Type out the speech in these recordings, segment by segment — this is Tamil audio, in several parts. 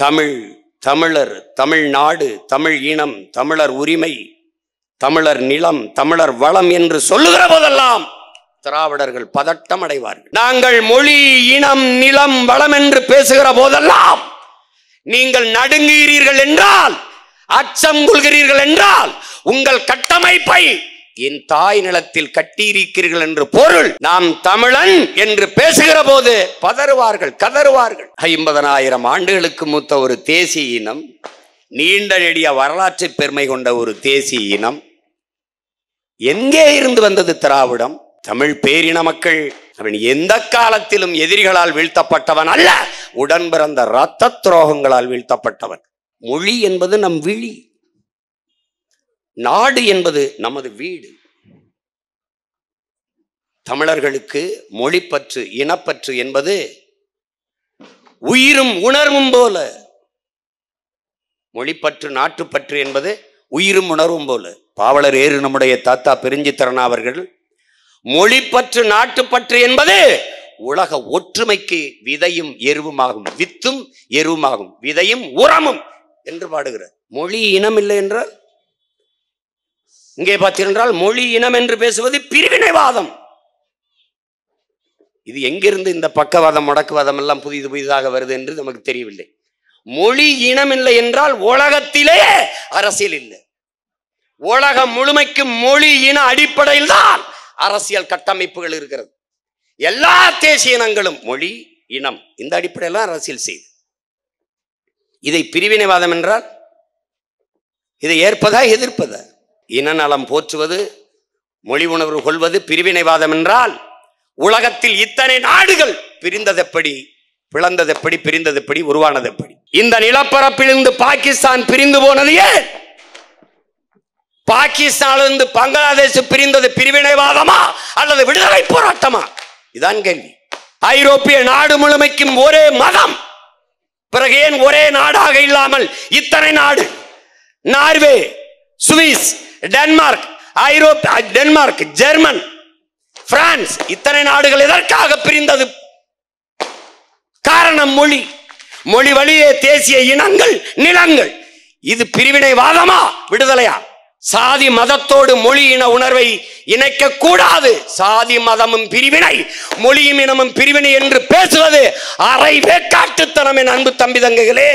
தமிழ், தமிழர், தமிழ்நாடு, தமிழ் இனம், தமிழர் உரிமை, தமிழர் நிலம், தமிழர் வளம் என்று சொல்லுகிற போதெல்லாம் திராவிடர்கள் பதட்டம் அடைவார்கள். நாங்கள் மொழி, இனம், நிலம், வளம் என்று பேசுகிற போதெல்லாம் நீங்கள் நடுங்குகிறீர்கள் என்றால், அச்சம் கொள்கிறீர்கள் என்றால், உங்கள் கட்டமைப்பை என் தாய் நிலத்தில் கட்டியிருக்கிறீர்கள் என்று பொருள். நாம் தமிழன் என்று பேசுகிற போது பதறுவார்கள், கதறுவார்கள். 50,000 ஆண்டுகளுக்கு மூத்த ஒரு தேசிய இனம், நீண்ட நெடிய வரலாற்று பெருமை கொண்ட ஒரு தேசிய இனம், எங்கே இருந்து வந்தது திராவிடம்? தமிழ் பேரின மக்கள் அவன் எந்த காலத்திலும் எதிரிகளால் வீழ்த்தப்பட்டவன் அல்ல, உடன் பிறந்த இரத்த துரோகங்களால் வீழ்த்தப்பட்டவன். மொழி என்பது நம் விழி, நாடு என்பது நமது வீடு. தமிழர்களுக்கு மொழிப்பற்று, இனப்பற்று என்பது உயிரும் உணர்வும் போல. மொழிப்பற்று, நாட்டுப்பற்று என்பது உயிரும் உணர்வும் போல. பாவலர் ஏறு நம்முடைய தாத்தா பெருஞ்சித்திரன் அவர்கள் மொழிப்பற்று, நாட்டுப்பற்று என்பது உலக ஒற்றுமைக்கு விதையும் எருவுமாகும், வித்தும் எருவுமாகும், விதையும் உரமும் என்று பாடுகிறார். மொழி இனம் இல்லை என்றால், இங்கே பார்த்தீர்கள், மொழி இனம் என்று பேசுவது பிரிவினைவாதம். இது எங்கிருந்து இந்த பக்கவாதம், முடக்குவாதம் எல்லாம் புதிதாக வருது என்று நமக்கு தெரியவில்லை. மொழி இனம் இல்லை என்றால் உலகத்திலே அரசியல் இல்லை. உலகம் முழுமைக்கு மொழி இன அடிப்படையில் தான் அரசியல் கட்டமைப்புகள் இருக்கிறது. எல்லா தேசிய இனங்களும் மொழி, இனம், இந்த அடிப்படையில் அரசியல் செய்து. இதை பிரிவினைவாதம் என்றால் இதை ஏற்பதா எதிர்ப்பதா? இனநலம் போற்றுவது, மொழி உணர்வு கொள்வது பிரிவினைவாதம் என்றால், உலகத்தில் இத்தனை நாடுகள் பிரிந்ததெப்படி, பிளந்ததெப்படி, பிரிந்ததெப்படி, உருவானதெப்படி? இந்த நிலப்பரப்பிலிருந்து பாகிஸ்தான் பிரிந்து போனது ஏன்? பாகிஸ்தானிலிருந்து பங்களாதேஷ் பிரிந்தது பிரிவினைவாதமா அல்லது விடுதலை போராட்டமா? இதான் கேள்வி. ஐரோப்பிய நாடு முழுமைக்கும் ஒரே மதம், பிறகு ஏன் ஒரே நாடாக இல்லாமல் இத்தனை நாடு? Norway, Swiss, Denmark, Denmark, German, France, இத்தனை நாடுகள் எதற்காக பிரிந்தது? காரணம் மொழி. மொழி வழியே தேசிய இனங்கள், நிலங்கள். இது பிரிவினைவாதமா விடுதலையா? சாதி மதத்தோடு மொழி இன உணர்வை இணைக்க கூடாது. சாதி மதமும் பிரிவினை, மொழியும் இனமும் பிரிவினை என்று பேசுவது அரை வேக்காட்டுத்தனம். என் அன்பு தம்பி தங்கைகளே,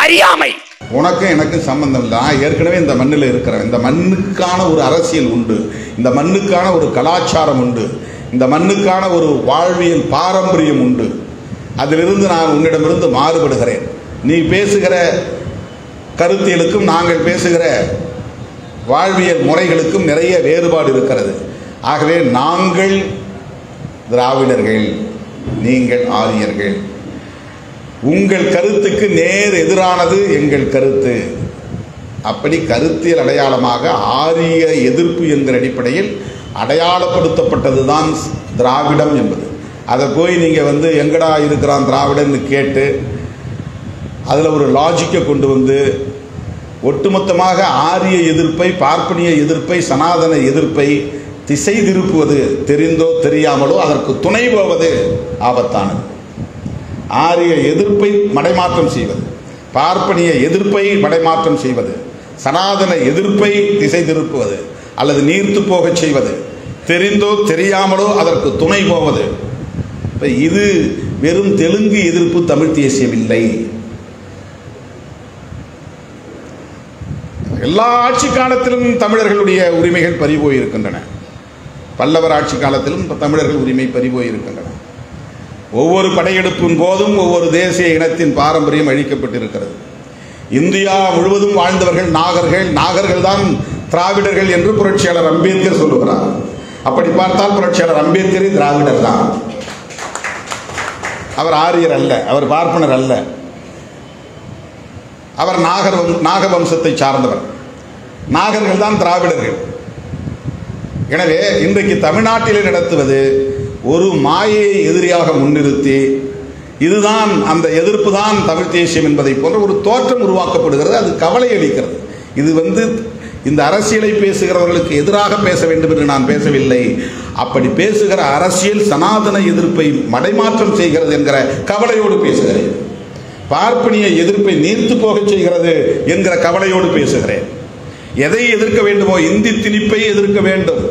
அறியாமை. உனக்கும் எனக்கும் சம்பந்தம் இல்லை. ஏற்கனவே இந்த மண்ணில் இருக்கிறேன். இந்த மண்ணுக்கான ஒரு அரசியல் உண்டு, இந்த மண்ணுக்கான ஒரு கலாச்சாரம் உண்டு, இந்த மண்ணுக்கான ஒரு வாழ்வியல் பாரம்பரியம் உண்டு. அதிலிருந்து நான் உன்னிடமிருந்து மாறுபடுகிறேன். நீ பேசுகிற கருத்தியலுக்கும் நாங்கள் பேசுகிற வாழ்வியல் முறைகளுக்கும் நிறைய வேறுபாடு இருக்கிறது. ஆகவே நாங்கள் திராவிடர்கள், நீங்கள் ஆரியர்கள். உங்கள் கருத்துக்கு நேர் எதிரானது எங்கள் கருத்து. அப்படி கருத்தியல் அடையாளமாக ஆரிய எதிர்ப்பு என்கிற அடிப்படையில் அடையாளப்படுத்தப்பட்டதுதான் திராவிடம் என்பது. அதை போய் நீங்கள் எங்கடா இருக்கிறான் திராவிடன்னு கேட்டு அதில் ஒரு லாஜிக்கை கொண்டு வந்து ஒட்டுமொத்தமாக ஆரிய எதிர்ப்பை, பார்ப்பனிய எதிர்ப்பை, சனாதன எதிர்ப்பை திசை திருப்புவது, தெரிந்தோ தெரியாமலோ அதற்கு துணை போவது ஆபத்தானது. ஆரிய எதிர்ப்பை மடைமாற்றம் செய்வது, பார்ப்பனிய எதிர்ப்பை மடைமாற்றம் செய்வது, சனாதன எதிர்ப்பை திசை திருப்புவது அல்லது நீர்த்து போகச் செய்வது, தெரிந்தோ தெரியாமலோ அதற்கு துணை போவது. இது வெறும் தெலுங்கு எதிர்ப்பு தமிழ் தேசியம் இல்லை. எல்லா ஆட்சி காலத்திலும் தமிழர்களுடைய உரிமைகள் பறிபோயிருக்கின்றன. பல்லவர் ஆட்சி காலத்திலும் தமிழர்கள் உரிமை பறிபோயிருக்கின்றன. ஒவ்வொரு படையெடுப்பின் போதும் ஒவ்வொரு தேசிய இனத்தின் பாரம்பரியம் அழிக்கப்பட்டிருக்கிறது. இந்தியா முழுவதும் வாழ்ந்தவர்கள் நாகர்கள், நாகர்கள் தான் திராவிடர்கள் என்று புரட்சியாளர் அம்பேத்கர் சொல்லுகிறார். அப்படி பார்த்தால் புரட்சியாளர் அம்பேத்கரே திராவிடர் தான். அவர் ஆரியர் அல்ல, அவர் பார்ப்பனர் அல்ல, அவர் நாக வம்சத்தை சார்ந்தவர். நாகர்கள் தான் திராவிடர்கள். எனவே இன்றைக்கு தமிழ்நாட்டிலே நடத்துவது ஒரு மாயை எதிரியாக முன்னிறுத்தி, இதுதான் அந்த எதிர்ப்பு தான் தமிழ் தேசியம் என்பதை போன்ற ஒரு தோற்றம் உருவாக்கப்படுகிறது. அது கவலை அளிக்கிறது. இது இந்த அரசியலை பேசுகிறவர்களுக்கு எதிராக பேச வேண்டும் என்று நான் பேசவில்லை. அப்படி பேசுகிற அரசியல் சனாதன எதிர்ப்பை மடைமாற்றம் செய்கிறது என்கிற கவலையோடு பேசுகிறேன். பார்ப்பனிய எதிர்ப்பை நீர்த்து போக செய்கிறது என்கிற கவலையோடு பேசுகிறேன். எதை எதிர்க்க வேண்டுமோ, இந்தி திணிப்பை எதிர்க்க வேண்டும்,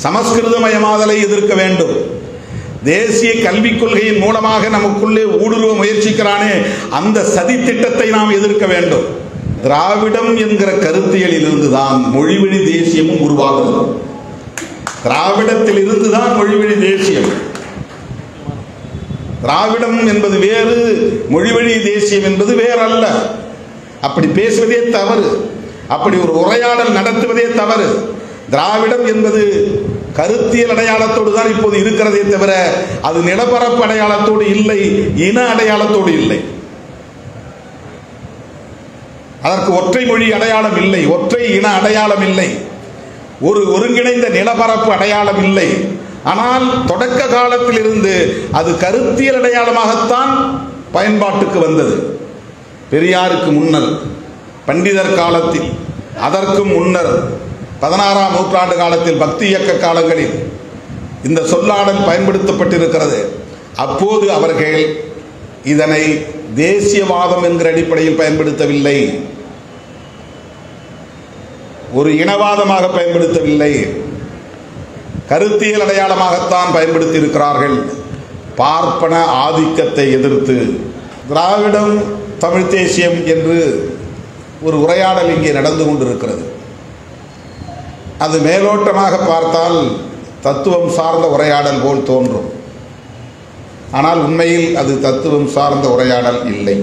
சமஸ்கிருதமயமாதலை எதிர்க்க வேண்டும், தேசிய கல்விக் கொள்கையின் மூலமாக நமக்குள்ளே ஊடுருவ முயற்சிக்கிறானே அந்த சதி திட்டத்தை நாம் எதிர்க்க வேண்டும். திராவிடம் என்கிற கருத்தியலில் இருந்துதான் மொழிவழி தேசியமும் உருவாகிறது. திராவிடத்தில் இருந்துதான் மொழிவழி தேசியம். திராவிடம் என்பது வேறு, மொழிவழி தேசியம் என்பது வேறல்ல. அப்படி பேசுவதே தவறு, அப்படி ஒரு உரையாடல் நடத்துவதே தவறு. திராவிடம் என்பது கருத்தியல் அடையாளத்தோடு தான் இப்போது இருக்கிறதே தவிர அது நிலப்பரப்பு அடையாளத்தோடு இல்லை, இன அடையாளத்தோடு இல்லை. அதற்கு ஒற்றை மொழி அடையாளம் இல்லை, ஒற்றை இன அடையாளம் இல்லை, ஒரு ஒருங்கிணைந்த நிலப்பரப்பு அடையாளம் இல்லை. ஆனால் தொடக்க காலத்தில் இருந்து அது கருத்தியல் அடையாளமாகத்தான் பயன்பாட்டுக்கு வந்தது. பெரியாருக்கு முன்னர், பண்டிதர் காலத்தில், அதற்கும் முன்னர் 16ஆம் நூற்றாண்டு காலத்தில், பக்தி இயக்க காலங்களில் இந்த சொல்லாடல் பயன்படுத்தப்பட்டிருக்கிறது. அப்போது அவர்கள் இதனை தேசியவாதம் என்கிற அடிப்படையில் பயன்படுத்தவில்லை, ஒரு இனவாதமாக பயன்படுத்தவில்லை, கருத்தியல் அடையாளமாகத்தான் பயன்படுத்தி இருக்கிறார்கள். பார்ப்பன ஆதிக்கத்தை எதிர்த்து திராவிடம் தமிழ் தேசியம் என்று ஒரு உரையாடல் இங்கே நடந்து கொண்டிருக்கிறது. அது மேலோட்டமாக பார்த்தால் தத்துவம் சார்ந்த உரையாடல் போல் தோன்றும். ஆனால் உண்மையில் அது தத்துவம் சார்ந்த உரையாடல் இல்லை.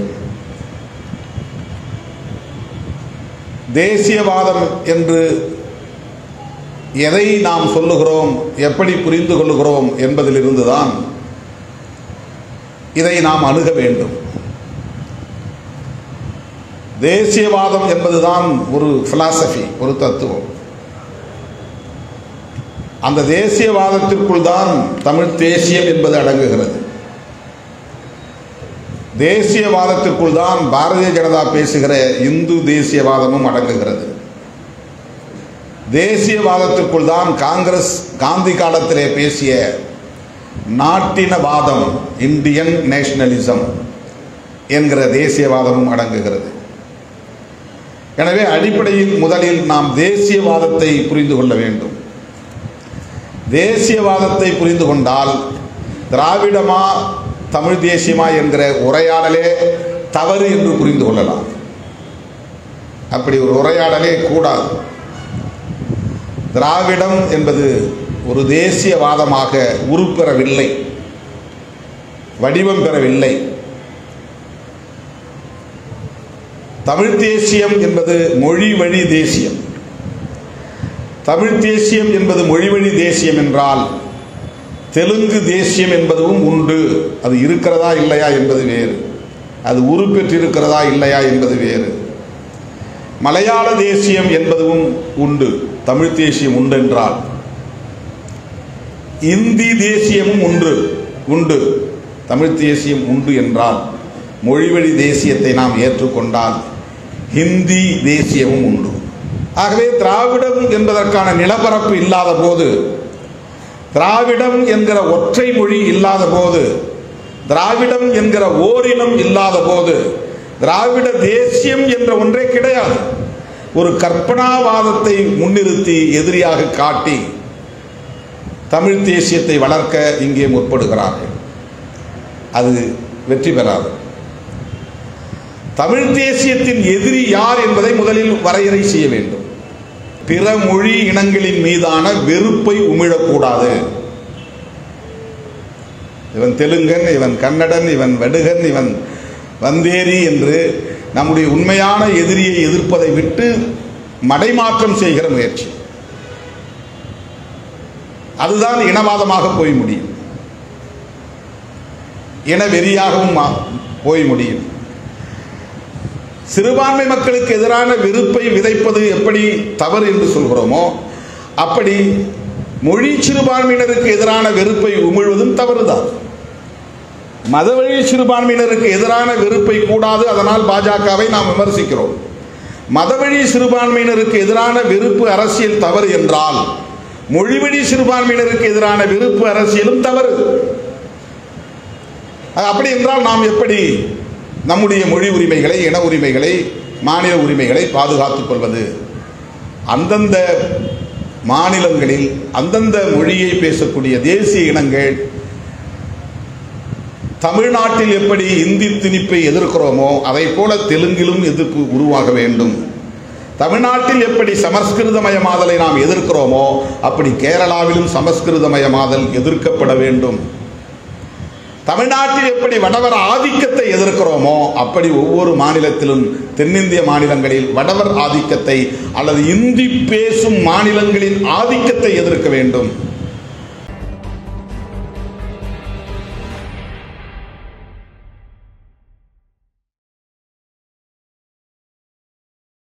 தேசியவாதம் என்று எதை நாம் சொல்லுகிறோம், எப்படி புரிந்து கொள்ளுகிறோம் என்பதிலிருந்துதான் இதை நாம் அணுக வேண்டும். தேசியவாதம் என்பதுதான் ஒரு பிலாசபி, ஒரு தத்துவம். அந்த தேசியவாதத்திற்குள் தான் தமிழ் தேசியம் என்பது அடங்குகிறது. தேசியவாதத்திற்குள் தான் பாரதிய ஜனதா பேசுகிற இந்து தேசியவாதமும் அடங்குகிறது. தேசியவாதத்திற்குள் தான் காங்கிரஸ் காந்தி காலத்திலே பேசிய நாட்டினவாதம், இந்தியன் நேஷனலிசம் என்கிற தேசியவாதமும் அடங்குகிறது. எனவே அடிப்படையில் முதலில் நாம் தேசியவாதத்தை புரிந்து கொள்ள வேண்டும். தேசியவாதத்தை புரிந்து கொண்டால் திராவிடமா தமிழ் தேசியமா என்கிற உரையாடலே தவறு என்று புரிந்து கொள்ளலாம். அப்படி ஒரு உரையாடலே கூடாது. திராவிடம் என்பது ஒரு தேசியவாதமாக உருப்பெறவில்லை, வடிவம் பெறவில்லை. தமிழ் தேசியம் என்பது மொழி வழி தேசியம். தமிழ் தேசியம் என்பது மொழி வழி தேசியம் என்றால் தெலுங்கு தேசியம் என்பதும் உண்டு. அது இருக்கிறதா இல்லையா என்பது வேறு, அது உருப்பெற்றிருக்கிறதா இல்லையா என்பது வேறு. மலையாள தேசியம் என்பதும் உண்டு, தமிழ் தேசியம் உண்டு என்றால். இந்தி தேசியமும் உண்டு, தமிழ் தேசியம் உண்டு என்றால் மொழிவழி தேசியத்தை நாம் ஏற்றுக்கொண்டால் ஹிந்தி தேசியமும் உண்டு. ஆகவே திராவிடம் என்பதற்கான நிலப்பரப்பு இல்லாத போது, திராவிடம் என்கிற ஒற்றை மொழி இல்லாத போது, திராவிடம் என்கிற ஓரினம் இல்லாத போது திராவிட தேசியம் என்ற ஒன்றே கிடையாது. ஒரு கற்பனாவாதத்தை முன்னிறுத்தி எதிரியாக காட்டி தமிழ் தேசியத்தை வளர்க்க இங்கே முற்படுகிறார்கள். அது வெற்றி பெறாது. தமிழ் தேசியத்தின் எதிரி யார் என்பதை முதலில் வரையறை செய்ய வேண்டும். பிற மொழி இனங்களின் மீதான வெறுப்பை உமிழக்கூடாது. இவன் தெலுங்கன், இவன் கன்னடன், இவன் வடுகன், இவன் வந்தேரி என்று நம்முடைய உண்மையான எதிரியை எதிர்ப்பதை விட்டு மடைமாற்றம் செய்கிற முயற்சி, அதுதான் இனவாதமாக போய் முடியும், இன வெறியாகவும் போய் முடியும். சிறுபான்மை மக்களுக்கு எதிரான வெறுப்பை விதைப்பது எப்படி தவறு என்று சொல்கிறோமோ அப்படி மொழி சிறுபான்மையினருக்கு எதிரான வெறுப்பை உமிழ்வதும் தவறுதான். மதவழி சிறுபான்மையினருக்கு எதிரான வெறுப்பை கூடாது, அதனால் பாஜகவை நாம் விமர்சிக்கிறோம். மதவழி சிறுபான்மையினருக்கு எதிரான வெறுப்பு அரசியல் தவறு என்றால் மொழிவழி சிறுபான்மையினருக்கு எதிரான வெறுப்பு அரசியலும் தவறு. அப்படி என்றால் நாம் எப்படி நம்முடைய மொழி உரிமைகளை, இன உரிமைகளை, மாநில உரிமைகளை பாதுகாத்துக் கொள்வது? அந்தந்த மாநிலங்களில் அந்தந்த மொழியை பேசக்கூடிய தேசிய இனங்கள் தமிழ்நாட்டில் எப்படி இந்தி திணிப்பை எதிர்க்கிறோமோ அதை போல தெலுங்கிலும் எதிர்ப்பு உருவாக வேண்டும். தமிழ்நாட்டில் எப்படி சமஸ்கிருதமயமாதலை நாம் எதிர்க்கிறோமோ அப்படி கேரளாவிலும் சமஸ்கிருதமயமாதல் எதிர்க்கப்பட வேண்டும். தமிழ்நாட்டில் எப்படி வடவர் ஆதிக்கத்தை எதிர்க்கிறோமோ அப்படி ஒவ்வொரு மாநிலத்திலும், தென்னிந்திய மாநிலங்களில் வடவர் ஆதிக்கத்தை அல்லது இந்தி பேசும் மாநிலங்களின் ஆதிக்கத்தை எதிர்க்க வேண்டும்.